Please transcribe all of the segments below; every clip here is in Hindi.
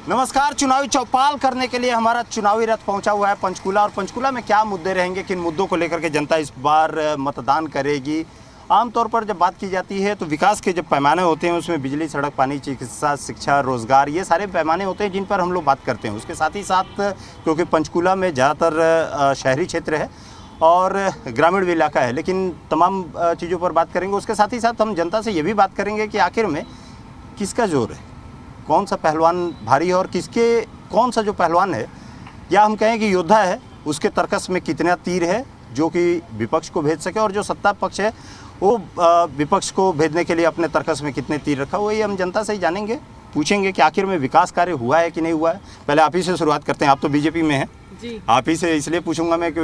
नमस्कार। चुनावी चौपाल करने के लिए हमारा चुनावी रथ पहुंचा हुआ है पंचकूला। और पंचकूला में क्या मुद्दे रहेंगे, किन मुद्दों को लेकर के जनता इस बार मतदान करेगी। आमतौर पर जब बात की जाती है तो विकास के जब पैमाने होते हैं उसमें बिजली, सड़क, पानी, चिकित्सा, शिक्षा, रोजगार, ये सारे पैमाने होते हैं जिन पर हम लोग बात करते हैं। उसके साथ ही साथ क्योंकि पंचकूला में ज़्यादातर शहरी क्षेत्र है और ग्रामीण भी इलाका है, लेकिन तमाम चीज़ों पर बात करेंगे। उसके साथ ही साथ हम जनता से ये भी बात करेंगे कि आखिर में किसका जोर है, कौन सा पहलवान भारी है और कौन सा जो पहलवान है या हम कहें कि योद्धा है उसके तर्कस में कितना तीर है जो कि विपक्ष को भेज सके, और जो सत्ता पक्ष है वो विपक्ष को भेजने के लिए अपने तर्कस में कितने तीर रखा, वही हम जनता से ही जानेंगे, पूछेंगे कि आखिर में विकास कार्य हुआ है कि नहीं हुआ है। पहले आप ही से शुरुआत करते हैं, आप तो बीजेपी में हैं जी। आप ही से इसलिए पूछूंगा मैं कि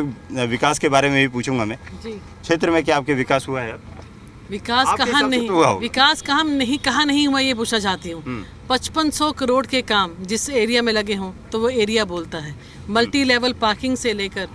विकास के बारे में भी पूछूंगा मैं जी। क्षेत्र में क्या आपके विकास हुआ है? विकास कहाँ नहीं, विकास कहाँ नहीं हुआ ये पूछना चाहती हूँ। 5500 करोड़ के काम जिस एरिया में लगे हों तो वो एरिया बोलता है। मल्टी लेवल पार्किंग से लेकर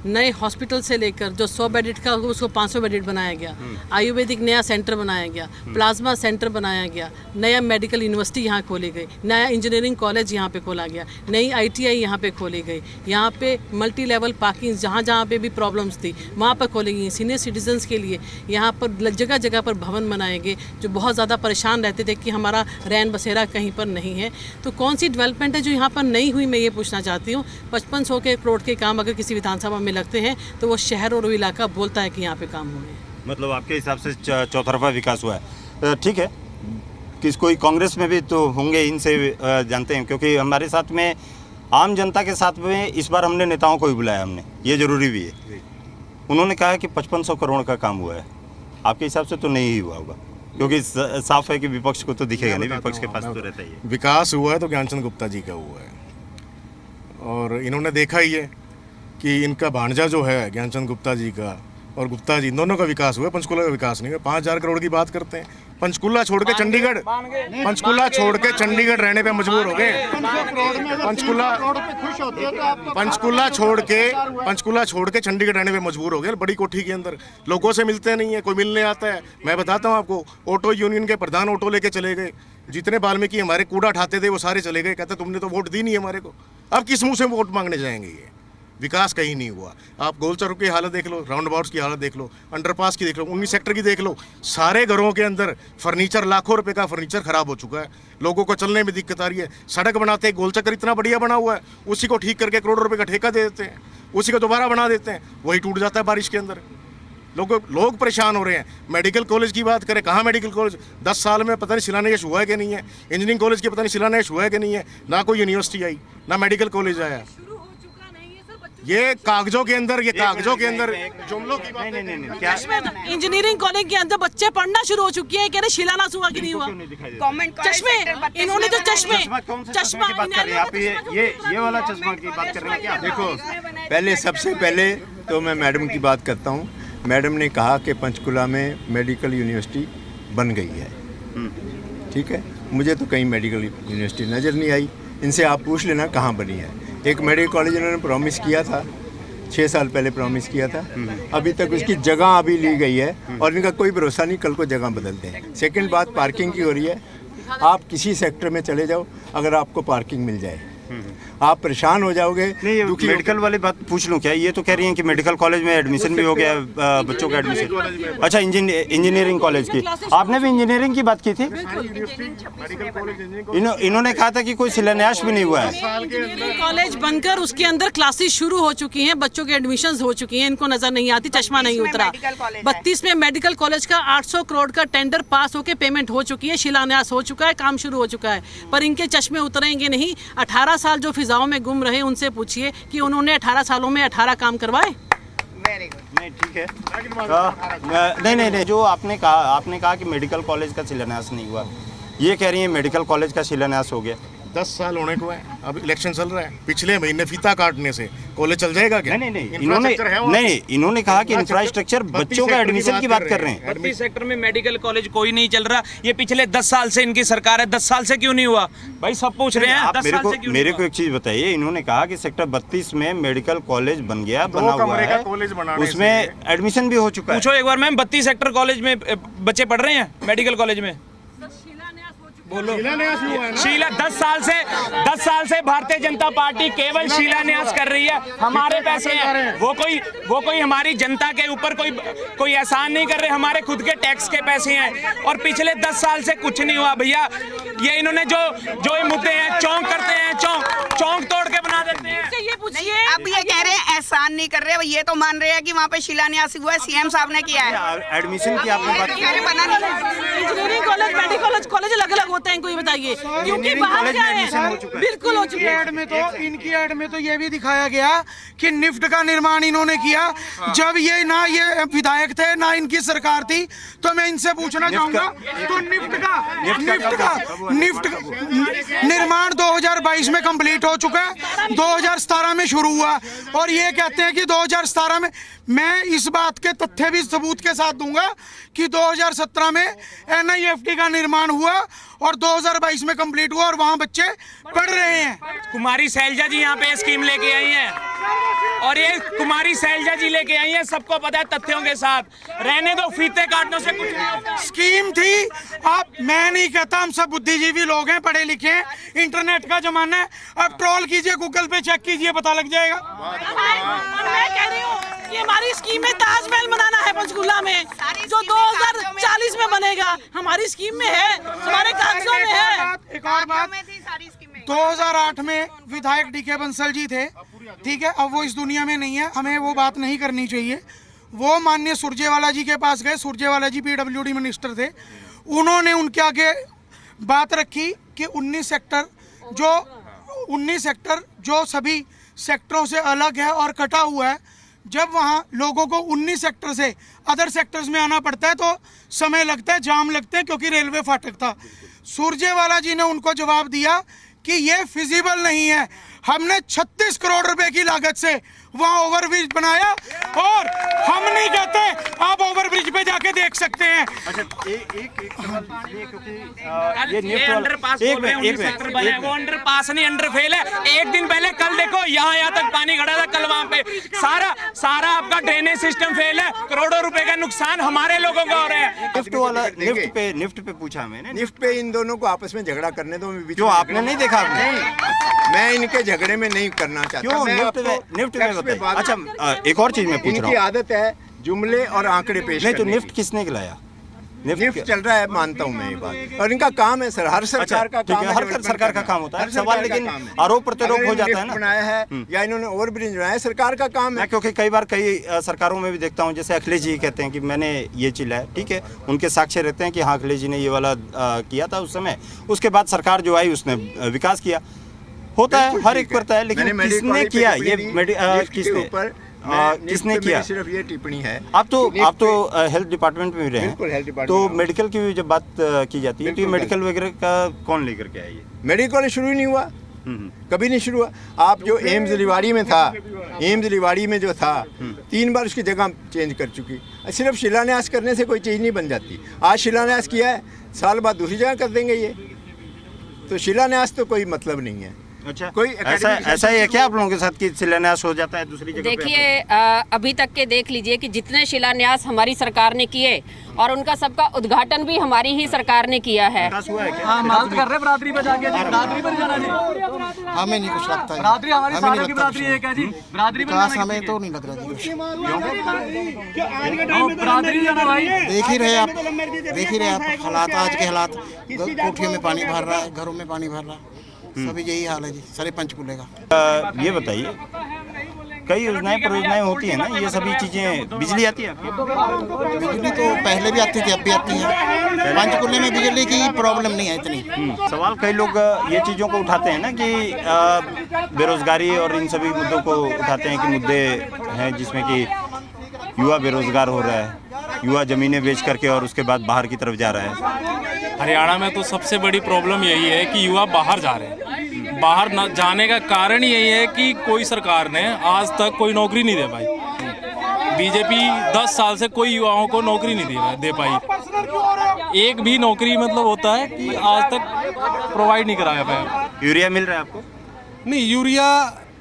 नए हॉस्पिटल से लेकर जो 100 बेडेड का उसको 500 बेडेड बनाया गया, आयुर्वेदिक नया सेंटर बनाया गया, प्लाज्मा सेंटर बनाया गया, नया मेडिकल यूनिवर्सिटी यहाँ खोली गई, नया इंजीनियरिंग कॉलेज यहाँ पे खोला गया, नई ITI यहाँ पे खोली गई, यहाँ पे मल्टी लेवल पार्किंग जहाँ पे भी प्रॉब्लम्स थी वहाँ पर खोली गई। सीनियर सिटीजन्स के लिए यहाँ पर जगह जगह पर भवन बनाए गए जो बहुत ज़्यादा परेशान रहते थे कि हमारा रैन बसेरा कहीं पर नहीं है। तो कौन सी डेवलपमेंट है जो यहाँ पर नहीं हुई, मैं ये पूछना चाहती हूँ। 5500 करोड़ के काम अगर किसी विधानसभा में लगते हैं तो वो शहर और वो इलाका बोलता है कि यहाँ पे काम हुए। मतलब आपके हिसाब से चौतरफा विकास हुआ है, ठीक है। कोई कांग्रेस में भी तो होंगे, इनसे जानते हैं, क्योंकि हमारे साथ में आम जनता के साथ में इस बार हमने नेताओं को भी बुलाया, हमने ये जरूरी भी है। उन्होंने कहा कि 5500 करोड़ का काम हुआ है, आपके हिसाब से तो नहीं ही हुआ होगा, क्योंकि साफ है कि विपक्ष को तो दिखेगा नहीं, विपक्ष के पास तो रहता ही है। विकास हुआ है तो ज्ञानचंद गुप्ता जी का हुआ है, और इन्होंने देखा ही है कि इनका भांजा जो है ज्ञानचंद गुप्ता जी का और गुप्ता जी दोनों का विकास हुआ है, पंचकूला का विकास नहीं है। 5000 करोड़ की बात करते हैं, पंचकूला छोड़ के चंडीगढ़ रहने पे मजबूर हो गए। पंचकूला छोड़ के चंडीगढ़ रहने पे मजबूर हो गए। बड़ी कोठी के अंदर लोगों से मिलते नहीं है, कोई मिलने आता है। मैं बताता हूँ आपको, ऑटो यूनियन के प्रधान ऑटो लेके चले गए, जितने वाल्मीकि हमारे कूड़ा उठाते थे वो सारे चले गए। कहते तुमने तो वोट दी नहीं हमारे को, अब किस मुंह से वोट मांगने जाएंगे। ये विकास कहीं नहीं हुआ। आप गोलचरों की हालत देख लो, राउंड अबाउट्स की हालत देख लो, अंडरपास की देख लो, 19 सेक्टर की देख लो। सारे घरों के अंदर फर्नीचर, लाखों रुपए का फर्नीचर खराब हो चुका है, लोगों को चलने में दिक्कत आ रही है। सड़क बनाते हैं, गोलचक्कर इतना बढ़िया बना हुआ है, उसी को ठीक करके करोड़ों रुपए का ठेका दे देते हैं, उसी को दोबारा बना देते हैं, वही टूट जाता है बारिश के अंदर। लोग परेशान हो रहे हैं। मेडिकल कॉलेज की बात करें, कहाँ मेडिकल कॉलेज? 10 साल में पता नहीं शिलान्यास हुआ है कि नहीं है। इंजीनियरिंग कॉलेज की पता नहीं शिलान्यास हुआ है कि नहीं है। ना कोई यूनिवर्सिटी आई, ना मेडिकल कॉलेज आया। ये कागजों के अंदर जुमलों की बात नहीं। इंजीनियरिंग कॉलेज के अंदर बच्चे पढ़ना शुरू हो चुके हैं, कह रहे शिलान्यास हुआ कि नहीं हुआ। चश्मे, इन्होंने तो चश्मा ये वाला चश्मा की बात कर रहे हैं क्या? देखो, सबसे पहले तो मैं मैडम की बात करता हूँ। मैडम ने कहा कि पंचकूला में मेडिकल यूनिवर्सिटी बन गई है, ठीक है। मुझे तो कहीं मेडिकल यूनिवर्सिटी नज़र नहीं आई। इनसे आप पूछ लेना कहाँ बनी है। एक मेडिकल कॉलेज इन्होंने प्रॉमिस किया था, 6 साल पहले प्रॉमिस किया था, अभी तक उसकी जगह अभी ली गई है और इनका कोई भरोसा नहीं कल को जगह बदलते हैं। सेकंड बात पार्किंग की हो रही है। आप किसी सेक्टर में चले जाओ, अगर आपको पार्किंग मिल जाए आप परेशान हो जाओगे। नहीं, मेडिकल वाली बात पूछ लूँ क्या? ये तो कह रही हैं कि मेडिकल कॉलेज में एडमिशन भी हो गया, बच्चों का एडमिशन। अच्छा, इंजीनियरिंग कॉलेज की आपने भी इंजीनियरिंग की बात की थी। इन्होंने कहा था कि कोई शिलान्यास भी नहीं हुआ है। कॉलेज बनकर उसके अंदर क्लासेस शुरू हो चुकी हैं, बच्चों के एडमिशन हो चुकी हैं, इनको नजर नहीं आती, चश्मा नहीं उतरा। 32 में मेडिकल कॉलेज का 800 करोड़ का टेंडर पास होकर पेमेंट हो चुकी है, शिलान्यास हो चुका है, काम शुरू हो चुका है, पर इनके चश्मे उतरेंगे नहीं। 18 साल जो फिजाओं में गुम रहे उनसे पूछिए कि उन्होंने 18 सालों में 18 काम करवाए। नहीं, ठीक है। नहीं, जो आपने कहा कि मेडिकल कॉलेज का शिलान्यास नहीं हुआ, ये कह रही है मेडिकल कॉलेज का शिलान्यास हो गया। 10 साल होने को है, अब इलेक्शन चल रहा है। पिछले महीने फीता काटने से कॉलेज चल जाएगा क्या? नहीं, इन्होंने कहा कि इंफ्रास्ट्रक्चर, बच्चों का एडमिशन की बात कर रहे हैं। 32 सेक्टर में मेडिकल कॉलेज कोई नहीं चल रहा। ये पिछले 10 साल से इनकी सरकार है, 10 साल से क्यों नहीं हुआ भाई? सब पूछ रहे हैं। मेरे को एक चीज बताइए, इन्होंने कहा कि सेक्टर 32 में मेडिकल कॉलेज बन गया, बना हुआ है, उसमें एडमिशन भी हो चुका है। पूछो एक बार मैम, 32 सेक्टर कॉलेज में बच्चे पढ़ रहे हैं मेडिकल कॉलेज में? बोलो। 10 साल पे भारतीय जनता पार्टी केवल शिलान्यास कर रही है, हमारे पैसे हैं, वो कोई हमारी जनता के ऊपर कोई एहसान नहीं कर रहे, हमारे खुद के टैक्स के पैसे हैं। और पिछले 10 साल से कुछ नहीं हुआ भैया। ये इन्होंने जो ये मुद्दे हैं, चौंक करते हैं, चौंक तोड़ के बना देते हैं। ये पूछिए, अब ये कह रहे हैं एहसान नहीं कर रहे, ये तो मान रहे हैं कि वहाँ पे शिलान्यास हुआ है, सीएम साहब ने किया है। एडमिशन की आपने बात की, बना नहीं। इंजीनियरिंग कॉलेज, मेडिकल कॉलेज अलग अलग होते हैं, इनको ये बताइए, क्योंकि बाहर क्या है, बिल्कुल हो चुके हैं। इनकी ऐड में तो ये भी दिखाया गया कि निफ्ट का निर्माण इन्होंने किया। जब ये विधायक थे ना इनकी सरकार थी, तो मैं इनसे पूछना चाहूंगा, तो निफ्ट का निर्माण 2022 में कंप्लीट हो चुका है, 2017 में शुरू हुआ, और ये कहते हैं कि 2017 में, मैं इस बात के तथ्य भी सबूत के साथ दूंगा कि 2017 में NIFT का निर्माण हुआ और 2022 में कंप्लीट हुआ, और वहां बच्चे पढ़ रहे हैं। कुमारी शैलजा जी यहाँ पे स्कीम लेके आई हैं, और ये कुमारी शैलजा जी लेके आई हैं, सबको पता है तथ्यों के साथ। रहने दो, फीते काटने से कुछ नहीं होता। स्कीम थी, मैं नहीं कहता, हम सब बुद्धिजीवी लोग हैं, पढ़े लिखे हैं, इंटरनेट का जमाना है, अब ट्रोल कीजिए, गूगल पे चेक कीजिए, पता लग जाएगा। मैं कह रही हूँ कि हमारी स्कीम में ताजमहल बनाना है पंचकुला में, जो 2040 में बनेगा, हमारी स्कीम में है, हमारे कागजों में है। एक और बात, 2008 में विधायक DK बंसल जी थे, ठीक है, अब वो इस दुनिया में नहीं है, हमें वो बात नहीं करनी चाहिए। वो माननीय सुरजेवाला जी के पास गए, सुरजेवाला जी PWD मिनिस्टर थे, उन्होंने उनके आगे बात रखी कि 19 सेक्टर जो सभी सेक्टरों से अलग है और कटा हुआ है, जब वहाँ लोगों को 19 सेक्टर से अदर सेक्टर्स में आना पड़ता है तो समय लगता है, जाम लगते हैं, क्योंकि रेलवे फाटक था। सुरजेवाला जी ने उनको जवाब दिया कि ये फिजिबल नहीं है। हमने 36 करोड़ रुपए की लागत से वहाँ ओवरब्रिज बनाया, और हम नहीं कहते, आप ओवरब्रिज पे जाके देख सकते हैं। अच्छा, एक सवाल ये, क्योंकि ये अंडरपास बोल रहे हैं, 19 सेक्टर बने हैं, वो अंडरपास नहीं, अंडरफेल है। एक दिन पहले, कल देखो, यहाँ तक पानी खड़ा था, कल वहाँ पे सारा आपका ड्रेनेज सिस्टम फेल है, करोड़ों रुपए का नुकसान हमारे लोगों को हो रहा है। निफ्ट पे पूछा मैंने, निफ्ट पे इन दोनों को आपस में झगड़ा करने दो, जो आपने नहीं देखा। मैं इनके झगड़े में नहीं करना चाहता। क्यों? निफ्ट में बताइए। अच्छा, एक और चीज मैं पूछ रहा हूँ, इनकी आदत है जुमले और आंकड़े पेश नहीं, तो करने निफ्ट किसने खिलाया? निफ्ट चल रहा है, मानता हूँ मैं ये बात, और इनका काम है सर, हर सरकार का काम है, हर सरकार का काम होता है सवाल, लेकिन आरोप प्रत्यारोप हो जाता है ना। बनाया है या इन्होंने ओवरब्रिज बनाया है, सरकार का काम है। क्योंकि कई बार कई सरकारों में भी देखता हूँ, जैसे अखिलेश जी कहते हैं कि मैंने ये चिल्लाया, ठीक है, उनके साक्ष्य रहते हैं कि हाँ अखिलेश जी ने ये वाला किया था उस समय, उसके बाद सरकार जो आई उसने विकास किया, होता है, हर एक करता है, लेकिन किसने किया ये, किसने किया? सिर्फ ये टिप्पणी है। आप तो हेल्थ डिपार्टमेंट में भी रहे हैं, तो मेडिकल की भी जब बात की जाती है तो ये मेडिकल वगैरह का कौन लेकर के आया? ये मेडिकल शुरू ही नहीं हुआ, कभी नहीं शुरू हुआ। आप जो एम्स रिवाड़ी में था, एम्स रिवाड़ी में जो था, 3 बार उसकी जगह चेंज कर चुकी। सिर्फ शिलान्यास करने से कोई चीज़ नहीं बन जाती। आज शिलान्यास किया है, साल बाद दूसरी जगह कर देंगे, ये तो शिलान्यास तो कोई मतलब नहीं है। अच्छा, कोई ऐसा ही है क्या आप लोगों के साथ कि शिलान्यास हो जाता है दूसरी जगह? देखिए, अभी तक के देख लीजिए कि जितने शिलान्यास हमारी सरकार ने किए, और उनका सबका उद्घाटन भी हमारी ही सरकार ने किया है। बात कर रहे बरादरी पे जाके, बरादरी पर जाना जी, हमें नहीं कुछ लगता है, बरादरी हमारी सालों की बरादरी है क्या जी? बरादरी पे जाना हमें तो नहीं लग रहा जी, बरादरी जाना भाई। देख ही रहे आप हालात, आज के हालात, कोठियों में पानी भर रहा है, घरों में पानी भर रहा है, सभी यही हाल है जी सारे पंचकुले का। ये बताइए, कई परियोजनाएं होती है ना, ये सभी चीजें, बिजली आती है आपकी? बिजली तो पहले भी आती थी, अब भी आती है। पंचकुले में बिजली की प्रॉब्लम नहीं है इतनी। सवाल कई लोग ये चीज़ों को उठाते हैं ना कि बेरोजगारी और इन सभी मुद्दों को उठाते हैं कि मुद्दे हैं जिसमें कि युवा बेरोजगार हो रहा है, युवा ज़मीनें बेच करके और उसके बाद बाहर की तरफ जा रहा है। हरियाणा में तो सबसे बड़ी प्रॉब्लम यही है कि युवा बाहर जा रहे हैं। बाहर न जाने का कारण यही है कि कोई सरकार ने आज तक कोई नौकरी नहीं दे पाई। बीजेपी 10 साल से कोई युवाओं को नौकरी नहीं दे पाई। एक भी नौकरी मतलब होता है कि आज तक प्रोवाइड नहीं कराया पाया। यूरिया मिल रहा है आपको? नहीं, यूरिया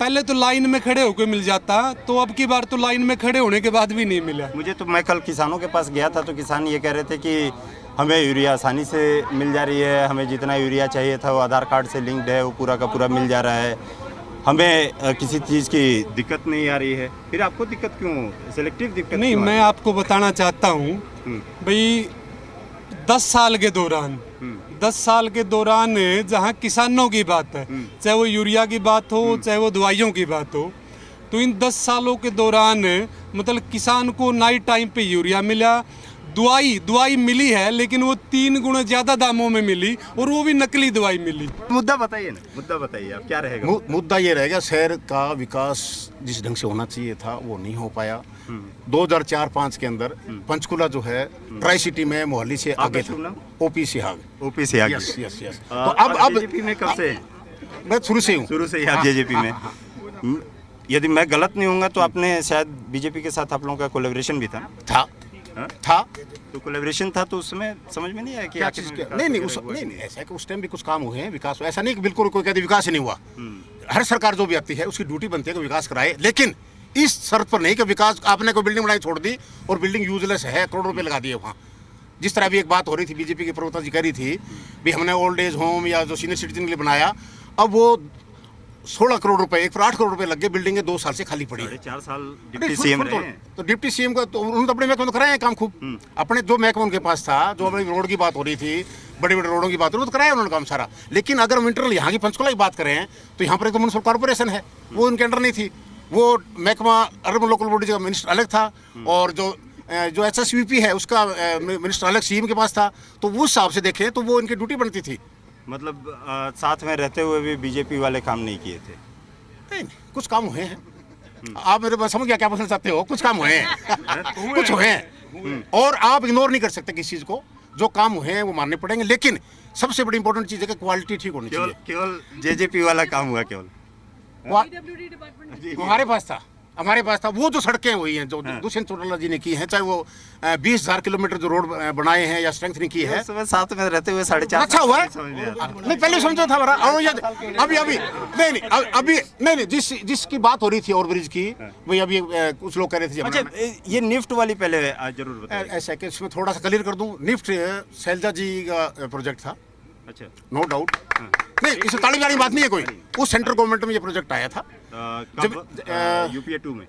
पहले तो लाइन में खड़े होकर मिल जाता, तो अब की बार तो लाइन में खड़े होने के बाद भी नहीं मिला। मैं कल किसानों के पास गया था तो किसान ये कह रहे थे कि हमें यूरिया आसानी से मिल जा रही है, हमें जितना यूरिया चाहिए था वो आधार कार्ड से लिंक्ड है, वो पूरा का पूरा मिल जा रहा है, हमें किसी चीज़ की दिक्कत नहीं आ रही है, फिर आपको दिक्कत क्यों, सेलेक्टिव दिक्कत नहीं, क्यों मैं आपको बताना चाहता हूँ भाई 10 साल के दौरान 10 साल के दौरान जहाँ किसानों की बात है, चाहे वो यूरिया की बात हो चाहे वो दवाइयों की बात हो, तो इन 10 सालों के दौरान मतलब किसान को नाइट टाइम पे यूरिया मिला, दवाई मिली है लेकिन वो 3 गुना ज़्यादा दामों में मिली और वो भी नकली दवाई मिली। मुद्दा बताइए ना, मुद्दा बताइए आप, क्या रहेगा? मुद्दा ये रहेगा, शहर का विकास जिस ढंग से होना चाहिए था वो नहीं हो पाया। 2004-05 के अंदर पंचकुला जो है ट्राई सिटी में मोहाली से आगे था, ओपी से आगे। यस। तो अब जेजेपी में कब से? मैं शुरू से हूँ। शुरू से ही आप जेजेपी में? यदि मैं गलत नहीं होऊंगा तो आपने शायद बीजेपी के साथ आप लोगों का कोलैबोरेशन भी था। तो कोलैबोरेशन था तो उसमें समझ में नहीं आया कि क्या चीज़? नहीं ऐसा है कि उस टाइम भी कुछ काम हुए हैं, विकास, ऐसा नहीं कि बिल्कुल कोई कहते विकास ही नहीं हुआ। हर सरकार जो भी आती है उसकी ड्यूटी बनती है कि विकास कराए, लेकिन इस शर्त पर नहीं कि विकास आपने कोई बिल्डिंग बनाई छोड़ दी और बिल्डिंग यूजलेस है, करोड़ों रुपए लगा दिए वहाँ। जिस तरह भी एक बात हो रही थी, बीजेपी के प्रवक्ता जी कह रही थी भी हमने ओल्ड एज होम या जो सीनियर सिटीजन के लिए बनाया, अब वो 16 करोड़ रुपए, 8 करोड़ रुपए लग गए, बिल्डिंगें 2 साल से खाली पड़ी है। 4 साल डिप्टी सीएम रहे हैं। तो डिप्टी सीएम का तो उन्होंने अपने महकमे में कराए हैं काम खूब, अपने जो महकमा उनके पास था, जो अपनी रोड की बात हो रही थी, बड़े बड़े रोडों की बात हो रही, तो कराया उन्होंने काम सारा। लेकिन अगर हम इंटरनल यहाँ की पंचकुला की बात करें तो यहाँ पर एक तो म्युनिसिपल कॉर्पोरेशन है, वो उनके अंडर नहीं थी, वो महकमा अर्बन लोकल बॉडीज का मिनिस्टर अलग था, और जो HSVP है उसका मिनिस्टर अलग सीएम के पास था। तो उस हिसाब से देखें तो वो इनकी ड्यूटी बनती थी। मतलब साथ में रहते हुए भी बीजेपी वाले काम नहीं किए थे? नहीं, कुछ काम हुए हैं। आप मेरे पास समझ गया क्या पूछना चाहते हो? कुछ काम हुए हैं, कुछ हुए हैं, और आप इग्नोर नहीं कर सकते किसी चीज को। जो काम हुए हैं वो मानने पड़ेंगे, लेकिन सबसे बड़ी इंपॉर्टेंट चीज है कि क्वालिटी ठीक होनी चाहिए। केवल जेजेपी वाला काम हुआ? केवल हमारे पास था वो जो सड़कें हुई हैं जो दुष्यंत चौटाला जी ने की हैं, चाहे वो 20,000 किलोमीटर जो रोड बनाए हैं या स्ट्रेंथनिंग की है। साथ में रहते हुए 4.5 अच्छा हुआ है। नहीं, पहले समझो था हमारा, अभी नहीं, जिसकी बात हो रही थी ओवरब्रिज की, वही अभी कुछ लोग कह रहे थे। अच्छा, ये निफ्ट वाली पहले जरूर बताइए। ऐसा है कि इसमें थोड़ा सा क्लियर कर दूं, निफ्ट शैलजा जी का प्रोजेक्ट था। अच्छा, नो डाउट। नहीं, इसमें ताली वाली बात नहीं है कोई। उस सेंट्रल गवर्नमेंट में ये प्रोजेक्ट आया था, UPA 2 में।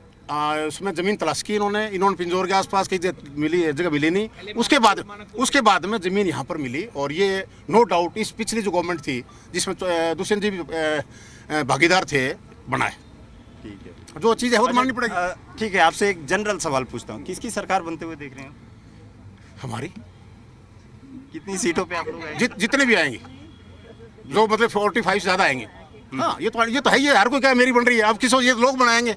उसमें जमीन तलाश की इन्होंने पिंजौर के आसपास की जगह मिली नहीं। उसके बाद में जमीन यहाँ पर मिली, और ये नो डाउट इस पिछली जो गवर्नमेंट थी जिसमें दुष्यंत जी भी भागीदार थे, बनाए। ठीक है, जो चीज़ है वो तो माननी पड़ेगी। ठीक है, आपसे एक जनरल सवाल पूछता हूँ, किसकी सरकार बनते हुए देख रहे हैं? हमारी। कितनी सीटों पे आप लोग आएंगे? जितने भी आएंगे, जो मतलब 45 से ज़्यादा आएंगे। हाँ, ये तो है ही है। हर कोई क्या मेरी बन रही है, अब किस ये लोग बनाएंगे,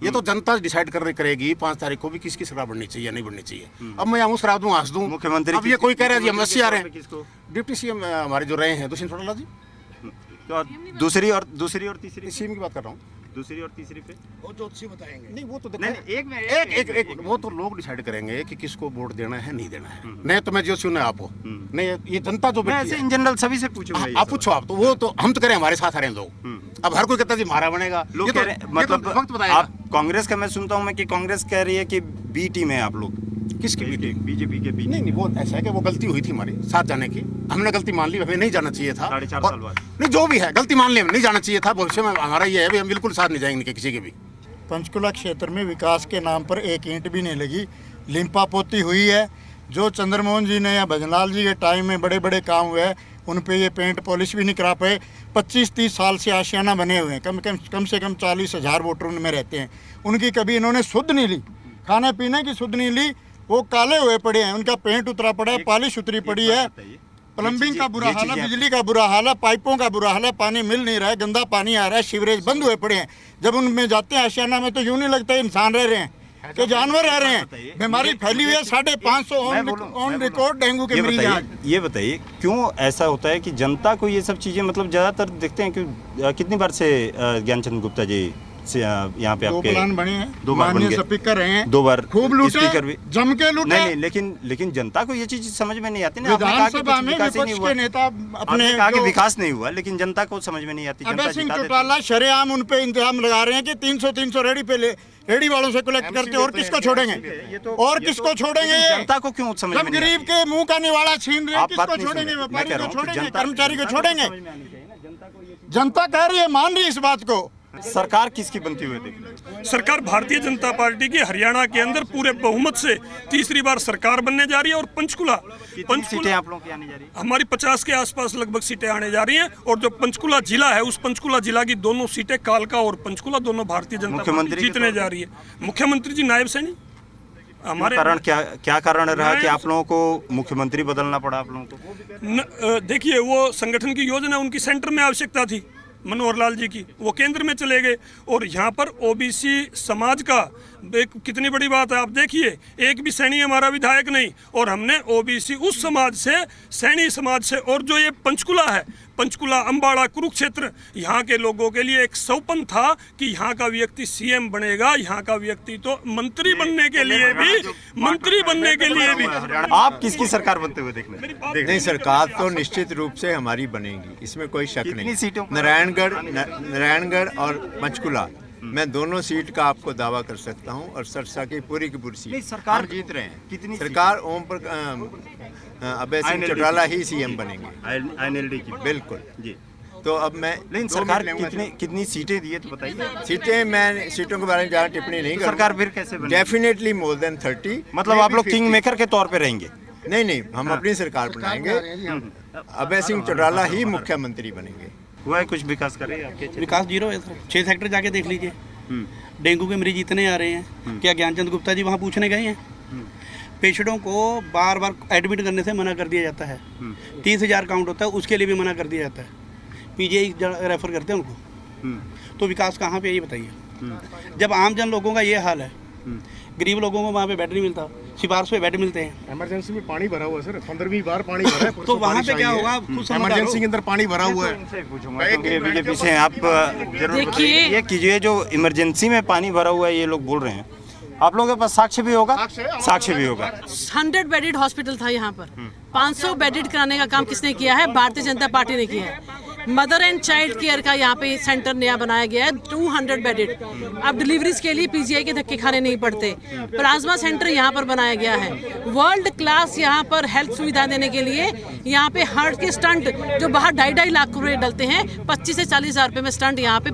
ये तो जनता डिसाइड करेगी 5 तारीख को भी किसकी सरकार बननी चाहिए या नहीं बननी चाहिए। अब मैं आऊँ करा दूँ, हंस दूँ मुख्यमंत्री। अब ये कोई कह रहा है जी हम 80 आ रहे हैं। डिप्टी सीएम हमारे जो रहे हैं दुष्यंत चौटाला जी। तो दूसरी और तीसरी सीएम की बात कर रहा हूँ। दूसरी और तीसरी पे वो ज्योतिषी बताएंगे। नहीं, वो तो नहीं, एक वो तो लोग डिसाइड करेंगे कि किसको वोट देना है नहीं देना है। नहीं तो मैं ज्योतिषी हूं आपको, नहीं ये जनता जो ऐसे इन जनरल सभी से पूछूंगा। आप पूछो, आप तो वो तो हम तो करें, हमारे साथ आ रहे हैं लोग। अब हर कोई कहता है जी हमारा बनेगा, लोग कह रहे हैं, मतलब आप कांग्रेस का, मैं सुनता हूँ मैं कि कांग्रेस कह रही है कि बी टीम है आप लोग। किसकी बी टीम? बीजेपी के बी। नहीं, वो ऐसा है कि वो गलती हुई थी हमारी साथ जाने की, हमने गलती मान ली, हमें नहीं जाना चाहिए था। 4.5 साल बाद नहीं, जो भी है गलती मान ली, हमें नहीं जाना चाहिए था। भविष्य में हमारा ये है भी हम बिल्कुल साथ नहीं जाएंगे किसी के भी। पंचकुला क्षेत्र में विकास के नाम पर एक ईंट भी नहीं लगी, लिम्पापोती हुई है। जो चंद्रमोहन जी ने या भजनलाल जी के टाइम में बड़े बड़े काम हुए, उन पे ये पेंट पॉलिश भी नहीं करा पाए। 25-30 साल से आशियाना बने हुए हैं, कम से कम 40,000 वोटर उनमें रहते हैं। उनकी कभी इन्होंने शुद्ध नहीं ली, खाने पीने की शुद्ध नहीं ली। वो काले हुए पड़े हैं, उनका पेंट उतरा पड़ा है, पॉलिश उतरी पड़ी है। प्लम्बिंग का बुरा हाल है, बिजली का बुरा हाल है, पाइपों का बुरा हाल है, पानी मिल नहीं रहा है, गंदा पानी आ रहा है, सीवरेज बंद हुए पड़े हैं। जब उनमें जाते हैं आशियाना में तो यूं नहीं लगता है इंसान रह रहे हैं कि जानवर रह रहे हैं। बीमारी फैली हुई है, 550 ऑन रिकॉर्ड डेंगू के मरीज हैं। ये बताइए क्यों ऐसा होता है कि जनता को ये सब चीज़ें, मतलब ज़्यादातर देखते हैं कि कितनी बार से ज्ञानचंद गुप्ता जी यहाँ पे दो आपके प्लान बने हैं, 2 बार बन माननीय गए, स्पीकर रहे हैं, 2 बार खूब लूटे, स्पीकर भी जम के लूटे। नहीं, लेकिन जनता को ये चीज समझ में नहीं आती ना। आपने कहा कि विधानसभा कुछ में विकास ही नहीं विपक्ष हुआ, के नेता आपने कहा कि विकास नहीं हुआ, लेकिन जनता को समझ में नहीं आती। अभय सिंह चौटाला शरेआम उन पे इंतजाम लगा रहे हैं कि 300 रेडी पे रेडी वालों से कलेक्ट करके, और किसको छोड़ेंगे? और किसको छोड़ेंगे? जनता को क्यों समझ में नहीं गरीब के मुंह का निवाला छीन रहे हैं, किसको छोड़ेंगे? व्यापारी को छोड़ेंगे? कर्मचारी को छोड़ेंगे? जनता कह रही है, मान रही है इस बात को। सरकार किसकी बनती हुई देख? सरकार भारतीय जनता पार्टी की हरियाणा के अंदर पूरे बहुमत से तीसरी बार सरकार बनने जा रही है। और पंचकुला सीटें आप लोगों की आने जा रही है? हमारी 50 के आसपास लगभग सीटें आने जा रही हैं। और जो पंचकुला जिला है, उस पंचकुला जिला की दोनों सीटें, कालका और पंचकुला, दोनों भारतीय जनता पार्टी जीतने जा रही है। मुख्यमंत्री जी नायब सैनी हमारे कारण क्या कारण रहा कि आप लोगों को मुख्यमंत्री बदलना पड़ा आप लोगों को? देखिए, वो संगठन की योजना उनकी सेंटर में आवश्यकता थी, मनोहर लाल जी की, वो केंद्र में चले गए। और यहाँ पर ओबीसी समाज का कितनी बड़ी बात है, आप देखिए, एक भी सैनी हमारा विधायक नहीं। और हमने ओबीसी उस समाज से, सैनी समाज से, और जो ये पंचकुला है, पंचकुला, अंबाड़ा, कुरुक्षेत्र, यहाँ के लोगों के लिए एक सौपन था कि यहाँ का व्यक्ति सीएम बनेगा, यहाँ का व्यक्ति तो मंत्री बनने के लिए भी आप किसकी सरकार बनते हुए देखने? नहीं, सरकार तो निश्चित रूप से हमारी बनेगी, इसमें कोई शक नहीं। सीटों? नारायणगढ़ और पंचकुला, मैं दोनों सीट का आपको दावा कर सकता हूं। और सरसा की पूरी सीट सरकार जीत रहे हैं। कितनी सरकार अभय सिंह चौटाला ही सीएम बनेंगे, INLD की? बिल्कुल जी। तो अब मैं लेकिन सरकार कितनी सीटें दी है तो बताइए। सीटें, मैं सीटों के बारे में ज़्यादा टिप्पणी नहीं करूँगा। सरकार फिर कैसे बनेगी? Definitely more than 30। मतलब आप लोग किंग मेकर के तौर पे रहेंगे? नहीं, हम अपनी सरकार बनाएंगे, अभय सिंह चौटाला ही मुख्यमंत्री बनेंगे। हुआ है कुछ विकास करे आपके? विकास 0 है सर। 6 सेक्टर जाके देख लीजिए, डेंगू के मरीज इतने आ रहे हैं। क्या ज्ञानचंद गुप्ता जी वहाँ पूछने गए हैं? पेशेंटों को बार बार एडमिट करने से मना कर दिया जाता है। 30,000 काउंट होता है, उसके लिए भी मना कर दिया जाता है। पीजीआई रेफर करते हैं उनको। तो विकास कहाँ पे, ये बताइए। जब आम जन लोगों का ये हाल है, गरीब लोगों को वहाँ पे बेड नहीं मिलता, सिफारिश पे बेड मिलते हैं। इमरजेंसी में पानी भरा हुआ है सर, 15वीं बार पानी भरा है। तो वहाँ पे क्या होगा? इमरजेंसी के अंदर पानी भरा हुआ है। बीजेपी से आप देखिए, ये कीजिए, जो इमरजेंसी में पानी भरा हुआ है ये लोग बोल रहे हैं, आप लोगों के पास साक्ष्य भी होगा? साक्ष्य भी होगा। 100 बेडेड हॉस्पिटल था यहाँ पर, 500 बेडेड कराने का काम किसने किया है? भारतीय जनता पार्टी ने किया है। मदर एंड चाइल्ड केयर का यहाँ पे सेंटर नया बनाया गया है, 200 बेडेड। अब डिलीवरीज के लिए पीजीआई के धक्के खाने नहीं पड़ते। प्लाज्मा सेंटर यहाँ पर बनाया गया है। वर्ल्ड क्लास यहाँ पर हेल्थ सुविधा देने के लिए यहाँ पे हार्ट के स्टंट जो बाहर 2.5 लाख रुपए डलते हैं, 25 से 40 हज़ार रुपए में स्टंट यहाँ पे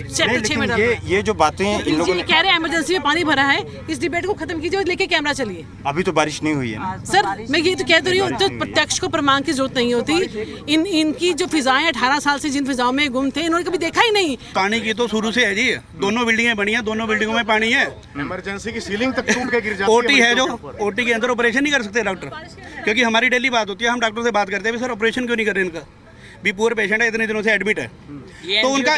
सेक्टर 6 में डल रहा है। ये जो बातें इन लोगों ने कह रहे हैं इमरजेंसी में पानी भरा है, इस डिबेट को खत्म कीजिए और लेके कैमरा चलिए। अभी तो बारिश नहीं हुई है सर, मैं ये तो कह रही हूँ, तो प्रत्यक्ष को प्रमाण की जरूरत नहीं होती। इनकी जो फिजाएं 18 साल से जिन फिजाओं में गुम थे, इन्होंने कभी देखा ही नहीं। पानी की तो शुरू से है जी, दोनों बिल्डिंगें बनी है, दोनों बिल्डिंगों में पानी है। इमरजेंसी की सीलिंग तक टूट के गिर जाती है। ओटी है, जो ओटी के अंदर ऑपरेशन नहीं कर सकते डॉक्टर, क्योंकि हमारी डेली बात होती है, हम डॉक्टर से बात करते हैं, सर ऑपरेशन क्यों नहीं कर रहे इनका? भी पूरे पेशेंट है, इतने दिनों से एडमिट है। तो उनका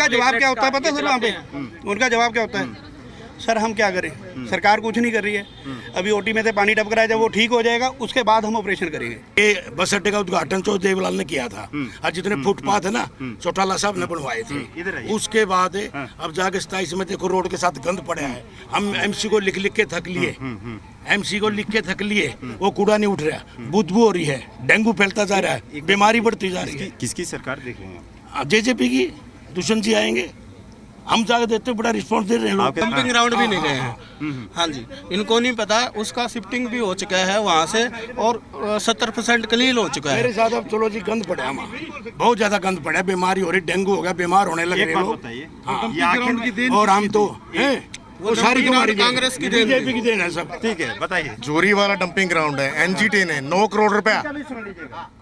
जवाब क्या होता है पता है सर? वहाँ पे उनका जवाब क्या होता है? सर हम क्या करें, सरकार कुछ नहीं कर रही है। अभी ओटी में से पानी टपक रहा है, जब वो ठीक हो जाएगा उसके बाद हम ऑपरेशन करेंगे। ये बस अड्डे का उद्घाटन तो देवलाल ने किया था। आज जितने फुटपाथ है ना, चौटाला साहब ने बनवाए थे। उसके बाद अब जाके 27 में देखो रोड के साथ गंद पड़ा है। हम एमसी को लिख के थक लिए, वो कूड़ा नहीं उठ रहा, बदबू हो रही है, डेंगू फैलता जा रहा है, बीमारी बढ़ती जा रही है। किसकी सरकार देख रहे हैं? जेजेपी की। दुष्यंत जी आएंगे, हम जाके देते बड़ा रिस्पॉन्स दे रहे हैं लोग। डंपिंग ग्राउंड भी नहीं गए हैं। हाँ जी, इनको नहीं पता, उसका शिफ्टिंग भी हो चुका है वहाँ से, और 70% क्लीन हो चुका है। मेरे साथ अब चलो जी, गंद पड़ा है वहाँ, बहुत ज्यादा गंद पड़ा है, बीमारी हो रही, डेंगू हो गया, बीमार होने लगे लोग। और हम तो वो सारी कांग्रेस की बीजेपी की देन है सब। ठीक है, बताइए। जोरी वाला डंपिंग ग्राउंड है, एनजीटी ने 9 करोड़ रुपया,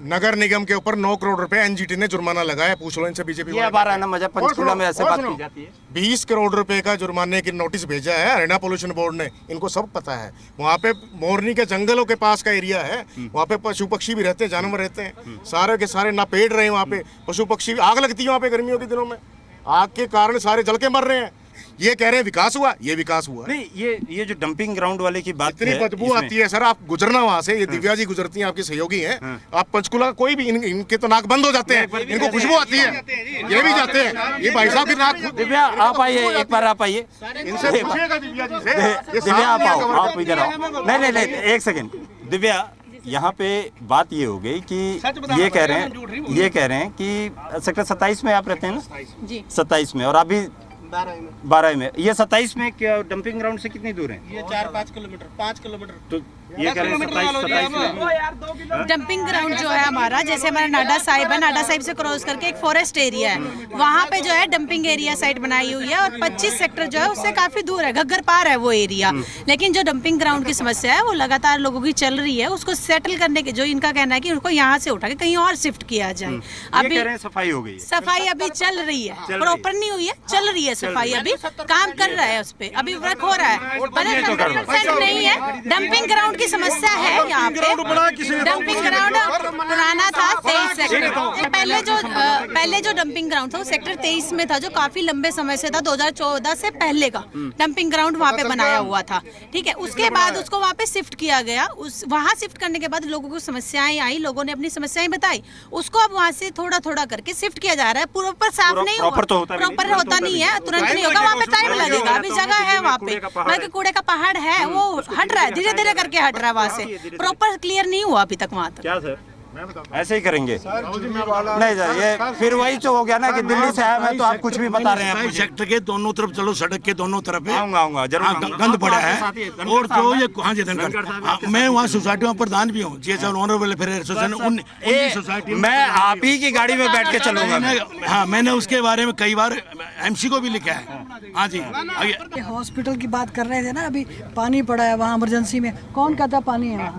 नगर निगम के ऊपर 9 करोड़ रुपया एनजीटी ने जुर्माना लगाया। पूछ लो इनसे बीजेपी। ये बार है ना मजा, पंचकुला में ऐसे बात की जाती है। 20 करोड़ रुपए का जुर्माने की नोटिस भेजा है हरियाणा पोल्यूशन बोर्ड ने, इनको सब पता है। वहाँ पे मोरनी के जंगलों के पास का एरिया है, वहाँ पे पशु पक्षी भी रहते हैं, जानवर रहते हैं, सारे के सारे ना पेड़ रहे हैं वहाँ पे, पशु पक्षी, आग लगती है वहाँ पे गर्मियों के दिनों में, आग के कारण सारे जल के मर रहे हैं। ये कह रहे हैं विकास हुआ, ये विकास हुआ नहीं। ये जो डंपिंग ग्राउंड वाले की बात इतनी बदबू आती है सर, आप गुजरना वहाँ से, ये दिव्या जी गुजरती हैं, आपकी सहयोगी हैं, आप पंचकुला कोई भी इनके तो नाक बंद हो जाते हैं, इनको खुशबू आती है, ये भी जाते हैं, ये भाई साहब की नाक। दिव्या आप आइए, एक बार आप आइए, इनसे पूछिएगा दिव्या जी से। दिव्या आप आओ, आप इधर आओ। नहीं, एक सेकंड दिव्या, यहाँ पे बात ये हो गई कि ये कह रहे हैं कि सेक्टर 27 में आप रहते हैं ना जी, 27 में, और अभी 12 में। ये 27 में क्या डंपिंग ग्राउंड से कितनी दूर है? ये 4-5 किलोमीटर, 5 किलोमीटर। तो ये कह रहे हैं 27 में डंपिंग ग्राउंड जो है हमारा, जैसे हमारा नाडा साहिब है, नाडा साहिब से क्रॉस करके एक फॉरेस्ट एरिया है, वहाँ पे जो है डंपिंग एरिया साइड बनाई हुई है, और 25 सेक्टर जो है उससे काफी दूर है, घग्गर पार है वो एरिया। लेकिन जो डंपिंग ग्राउंड की समस्या है वो लगातार लोगों की चल रही है, उसको सेटल करने के जो इनका कहना है कि उनको यहाँ से उठा के कहीं और शिफ्ट किया जाए। अभी सफाई हो गई, सफाई अभी चल रही है, प्रॉपर नहीं हुई है, चल रही है सफाई, अभी काम कर रहा है उस पे, अभी वर्क हो रहा है, 100% नहीं है। डंपिंग ग्राउंड की समस्या है यहाँ पे। डंपिंग ग्राउंड पुराना था 23 सेक्टर, पहले जो डंपिंग ग्राउंड था वो सेक्टर 23 में था, जो काफी लंबे समय से था, 2014 से पहले का डंपिंग ग्राउंड वहाँ पे बनाया हुआ था। ठीक है, उसके बाद उसको वहाँ पे शिफ्ट किया गया। वहाँ शिफ्ट करने के बाद लोगों को समस्याएं आई, लोगों ने अपनी समस्याएं बताई, उसको अब वहाँ से थोड़ा थोड़ा करके शिफ्ट किया जा रहा है। प्रॉपर साफ नहीं हुआ, प्रॉपर होता नहीं है, तुरंत नहीं होगा, वहाँ पे टाइम लगेगा। अभी जगह है वहाँ पे, बल्कि कूड़े का पहाड़ है, वो हट रहा है, धीरे धीरे करके हट रहा है वहाँ से, प्रॉपर क्लियर नहीं हुआ अभी तक वहाँ तक। क्या सर ऐसे ही करेंगे? नहीं सर, ये फिर वही तो हो गया ना कि दिल्ली से आया मैं, तो आप कुछ भी बता रहे हैं। सेक्टर के दोनों तरफ चलो, सड़क के दोनों तरफ है, आऊंगा जरूर, गंद पड़ा है। और जो ये हाँ जी धनखड़, मैं वहाँ सोसाइटी में प्रधान भी हूँ, मैं आप ही की गाड़ी में बैठ के चलूंगा। हाँ, मैंने उसके बारे में कई बार MC को भी लिखा है। हाँ जी, हॉस्पिटल की बात कर रहे थे ना, अभी पानी पड़ा है वहाँ इमरजेंसी में, कौन कहता पानी है वहाँ?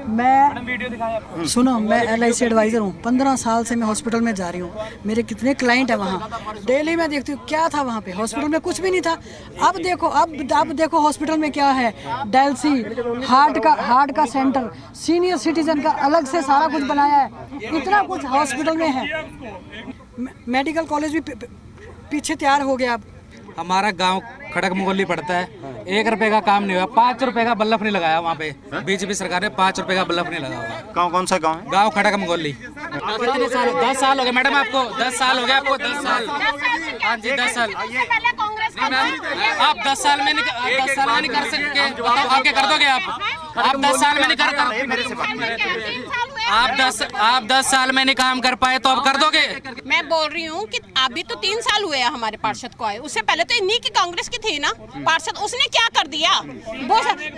मैं सुनो, मैं LIC एडवाइज़र हूँ, 15 साल से मैं हॉस्पिटल में जा रही हूँ, मेरे कितने क्लाइंट हैं वहाँ, डेली मैं देखती हूँ क्या था वहाँ पे। हॉस्पिटल में कुछ भी नहीं था। अब देखो हॉस्पिटल में क्या है, डायलिसी, हार्ट का सेंटर, सीनियर सिटीजन का अलग से सारा कुछ बनाया है, इतना कुछ हॉस्पिटल में है। मेडिकल कॉलेज भी पीछे तैयार हो गया। अब हमारा गांव खड़क मुगली पड़ता है, 1 रुपए का काम नहीं हुआ, 5 रुपए का बल्लभ नहीं लगाया वहाँ पे। बीजेपी सरकार ने 5 रुपए का बल्लभ नहीं लगा हुआ। कौन सा गांव है? गांव खड़क मुगली। कितने साल? 10 साल हो गए मैडम आपको, 10 साल हो गए आपको, 10 साल। हाँ जी 10 साल। आप 10 साल में नहीं कर सकते, आप क्या कर दोगे? आप 10 साल में नहीं कर आप 10 साल में नहीं काम कर पाए तो अब कर दोगे? मैं बोल रही हूँ कि अभी तो 3 साल हुए हैं हमारे पार्षद को आए, उससे पहले तो इन्हीं की कांग्रेस की थी ना पार्षद, उसने क्या कर दिया?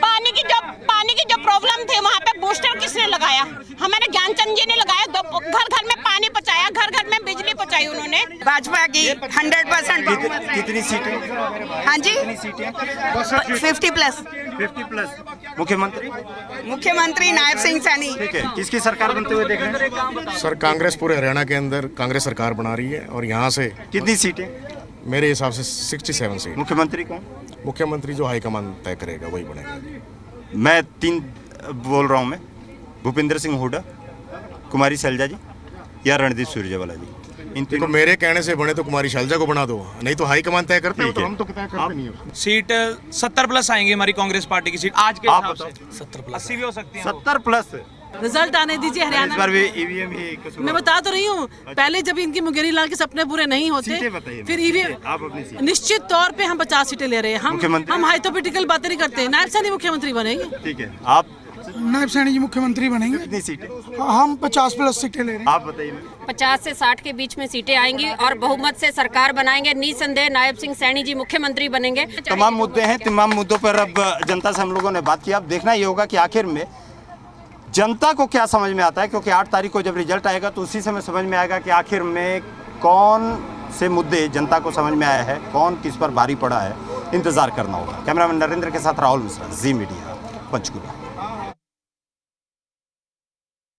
पानी की जो प्रॉब्लम थे वहाँ पे बूस्टर किसने लगाया? हमारे ज्ञानचंद जी ने लगाया, घर घर में पानी पहुँचाया, घर घर में बिजली पहुँचाई उन्होंने। भाजपा की 100%। कितनी सीटें? हाँ जी 50+। मुख्यमंत्री नायब सिंह सैनी। ठीक है, किसकी सरकार बनते हुए देख रहे हैं? सर कांग्रेस पूरे हरियाणा के अंदर कांग्रेस सरकार बना रही है, और यहाँ से कितनी सीटें? मेरे हिसाब से 67 सीट। मुख्यमंत्री कौन? मुख्यमंत्री जो हाईकमान तय करेगा वही बनेगा। मैं 3 बोल रहा हूँ, मैं भूपेंद्र सिंह हुड्डा, कुमारी शैलजा जी या रणदीप सुरजेवाला जी। इन तो मेरे कहने से बने तो कुमारी शैलजा को बना दो, नहीं तो हाईकमान तय करते हो, तो हम तो तय करते नहीं हो। सीट 70+ आएंगे हमारी कांग्रेस पार्टी की सीट आज के हिसाब से। 70+, 80 भी हो सकती है। 70+। रिजल्ट आने दीजिए हरियाणा। इस बार भी EVM ही कसूर। मैं बता तो रही हूँ, पहले जब इनकी मुंगेरी लाल के सपने पूरे नहीं होते, फिर EVM निश्चित तौर पे हम 50 सीटें ले रहे हैं। हम हाइपोथेटिकल बातें नहीं करते। नायब सैनी मुख्यमंत्री बनेंगे। ठीक है, आप? नायब सैनी जी मुख्यमंत्री बनेंगे। कितनी सीटें? हम 50+ सीटें ले रहे हैं। आप बताइए। 50 से 60 के बीच में सीटें आएंगी और बहुमत से सरकार बनाएंगे। निसंदेह नायब सिंह सैनी जी मुख्यमंत्री बनेंगे। तमाम मुद्दे हैं, तमाम मुद्दों पर अब जनता से हम लोगों ने बात की। अब देखना ये होगा कि आखिर में जनता को क्या समझ में आता है, क्योंकि 8 तारीख को जब रिजल्ट आएगा तो उसी समय समझ में आएगा कि आखिर में कौन से मुद्दे जनता को समझ में आया है, कौन किस पर भारी पड़ा है। इंतजार करना होगा। कैमरामैन नरेंद्र के साथ राहुल मिश्रा, जी मीडिया, पंचकुला।